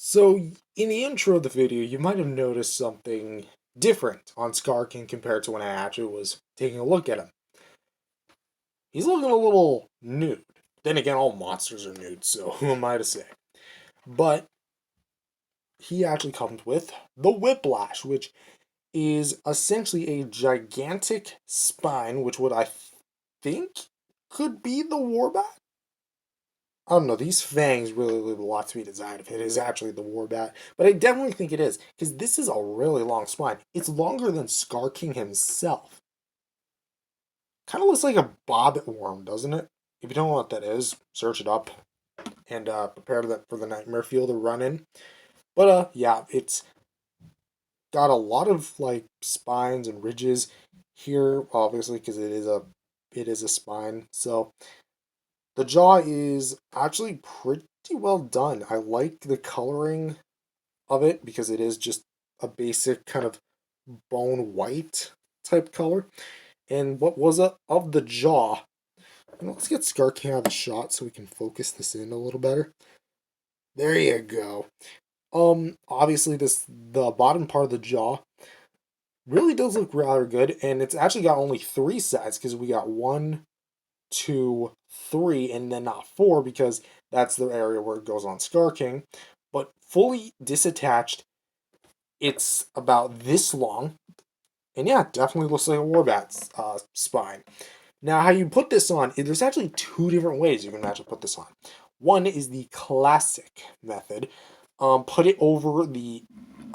So, in the intro of the video, you might have noticed something different on Skar King compared to when I actually was taking a look at him. He's looking a little nude. Then again, all monsters are nude, so who am I to say? But he actually comes with the Whiplash, which is essentially a gigantic spine, which what I think could be the Warbat. I don't know, these fangs really leave a lot to be desired if it is actually the Warbat, but I definitely think it is, because this is a really long spine. It's longer than Skar King himself. Kind of looks like a bobbit worm, doesn't it? If you don't know what that is, search it up and prepare for the nightmare field to run in. But yeah, it's got a lot of like spines and ridges here, obviously, because it is a spine. So the jaw is actually pretty well done. I like the coloring of it because it is just a basic kind of bone white type color. And what was it of the jaw? Let's get Skar King out of the shot so we can focus this in a little better. There you go. Obviously the bottom part of the jaw really does look rather good, and it's actually got only three sides because we got one, two, three, and then not four because that's the area where it goes on Skar King. But fully disattached, it's about this long, and yeah, definitely looks like a Warbat's spine. Now, how you put this on, there's actually two different ways you can actually put this on. One is the classic method. Put it over the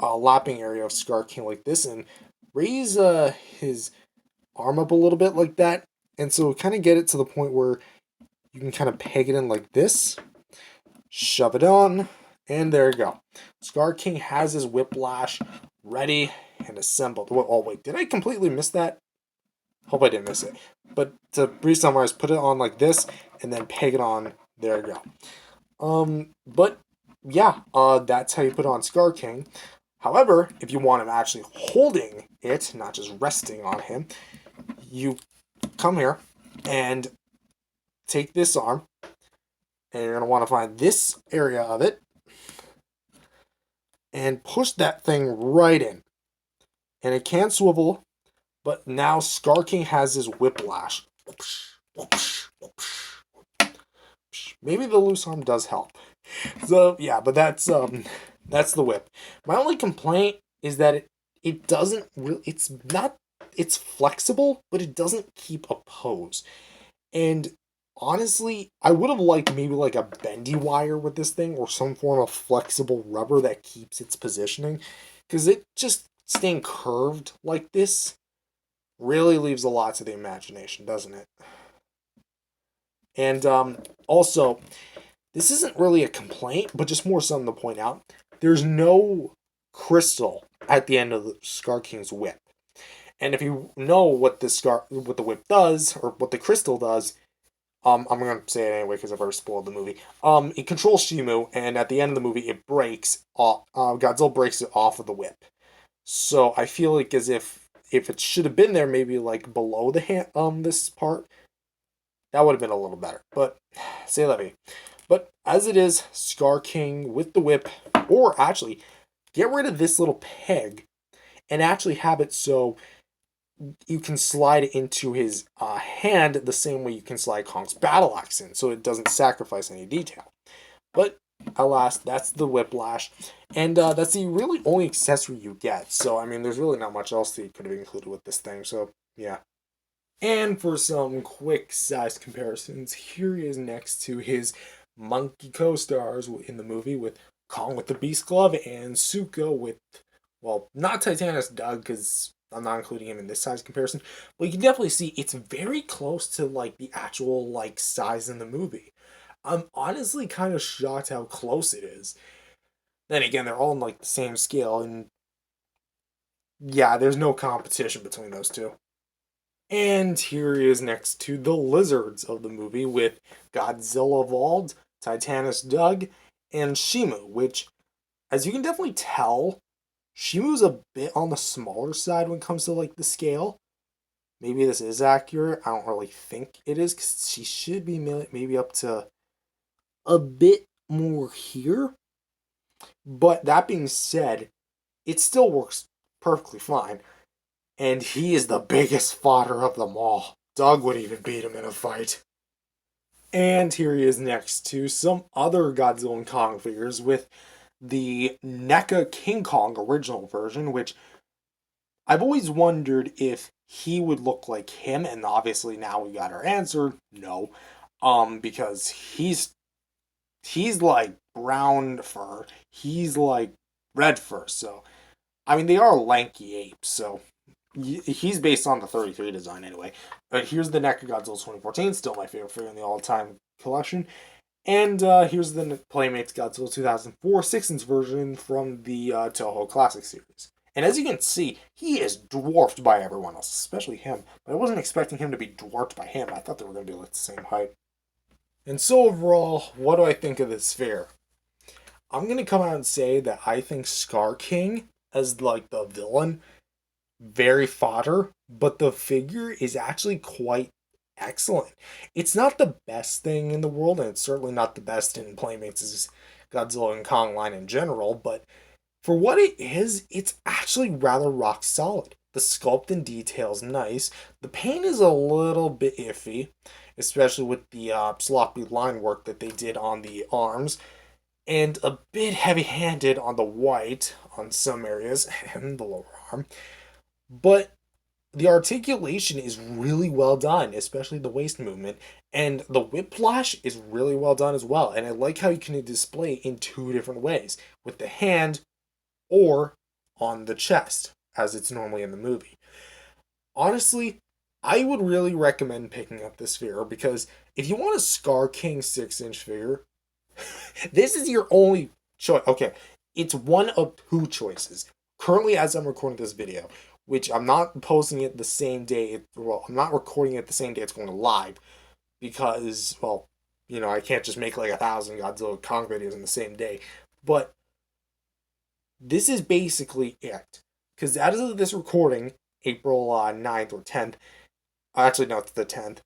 lapping area of Skar King like this and raise his arm up a little bit like that. And so kind of get it to the point where you can kind of peg it in like this, shove it on, and there you go. Skar King has his Whiplash ready and assembled. Oh wait, did I completely miss that? Hope I didn't miss it. But to brief summarize, put it on like this and then peg it on. There you go. But yeah, that's how you put on Skar King. However, if you want him actually holding it, not just resting on him, you come here and take this arm, and you're going to want to find this area of it and push that thing right in. And it can't swivel, but now Skar King has his Whiplash. Maybe the loose arm does help. So yeah, but that's the whip. My only complaint is that it doesn't really, it's flexible, but it doesn't keep a pose. And honestly, I would have liked maybe like a bendy wire with this thing or some form of flexible rubber that keeps its positioning, because it just staying curved like this really leaves a lot to the imagination, doesn't it? And also, this isn't really a complaint, but just more something to point out. There's no crystal at the end of the Skar King's whip. And if you know what what the whip does, or what the crystal does, I'm gonna say it anyway because I've already spoiled the movie. It controls Shimu, and at the end of the movie, it breaks. Godzilla breaks it off of the whip. So I feel like as if it should have been there, maybe like below the hand, this part, that would have been a little better. But say la vie. But as it is, Skar King with the whip, or actually, get rid of this little peg and actually have it so you can slide it into his hand the same way you can slide Kong's battle axe in, so it doesn't sacrifice any detail. But alas, that's the Whiplash, and that's the really only accessory you get. So I mean, there's really not much else that you could have included with this thing. So yeah. And for some quick size comparisons, here he is next to his monkey co-stars in the movie with Kong with the Beast Glove and Suko with, well, not T.O.S.G because I'm not including him in this size comparison, but you can definitely see it's very close to like the actual like size in the movie. I'm honestly kind of shocked how close it is. Then again, they're all in like the same scale, and yeah, there's no competition between those two. And here he is next to the lizards of the movie with Godzilla evolved, T.O.S.G, and Shimu, which, as you can definitely tell, Shimu's a bit on the smaller side when it comes to like the scale. Maybe this is accurate. I don't really think it is, because she should be maybe up to a bit more here. But that being said, it still works perfectly fine. And he is the biggest fodder of them all. Doug would even beat him in a fight. And here he is next to some other Godzilla and Kong figures with the NECA King Kong original version, which I've always wondered if he would look like him, and obviously now we got our answer, no. Because he's like brown fur, he's like red fur, so I mean they are lanky apes, so he's based on the 33 design anyway. But here's the NECA Godzilla 2014, still my favorite figure in the all-time collection. And here's the Playmates Godzilla 2004 6-inch version from the Toho Classic series. And as you can see, he is dwarfed by everyone else, especially him. But I wasn't expecting him to be dwarfed by him. I thought they were going to be like the same height. And so overall, what do I think of this figure? I'm going to come out and say that I think Skar King as like the villain, very fodder, but the figure is actually quite excellent. It's not the best thing in the world, and it's certainly not the best in Playmates' Godzilla and Kong line in general, but for what it is, it's actually rather rock solid. The sculpt and detail's nice. The paint is a little bit iffy, especially with the sloppy line work that they did on the arms, and a bit heavy-handed on the white on some areas and the lower arm. But the articulation is really well done, especially the waist movement, and the whiplash is really well done as well. And I like how you can display it in two different ways, with the hand or on the chest, as it's normally in the movie. Honestly, I would really recommend picking up this figure because if you want a Skar King 6-inch figure, this is your only choice. Okay, it's one of two choices. Currently, as I'm recording this video, which I'm not posting it the same day, well, I'm not recording it the same day it's going live because, well, I can't just make like 1,000 Godzilla Kong videos in the same day. But this is basically it. Because as of this recording, April 9th or 10th, actually, no, it's the 10th,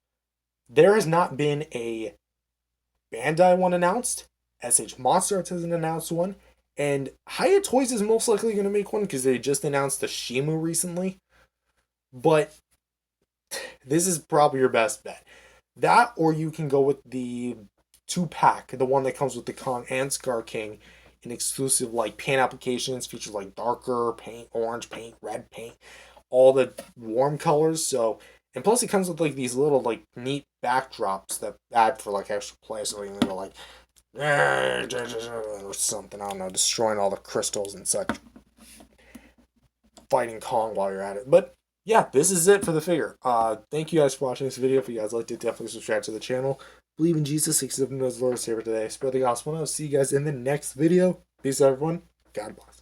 there has not been a Bandai one announced. SH Monster Arts hasn't announced one. And Hiya Toys is most likely going to make one because they just announced the Shimu recently. But this is probably your best bet. That, or you can go with the 2-pack, the one that comes with the Kong and Skar King, in exclusive like paint applications, features like darker paint, orange paint, red paint, all the warm colors. So, and plus it comes with like these little like neat backdrops that add for like extra play. So you know, like or something, I don't know, destroying all the crystals and such, fighting Kong while you're at it. But yeah, this is it for the figure. Thank you guys for watching this video. If you guys liked it, definitely subscribe to the channel. Believe in Jesus, accept him as Lord and Savior today. Spread the gospel. I'll see you guys in the next video. Peace out, everyone. God bless.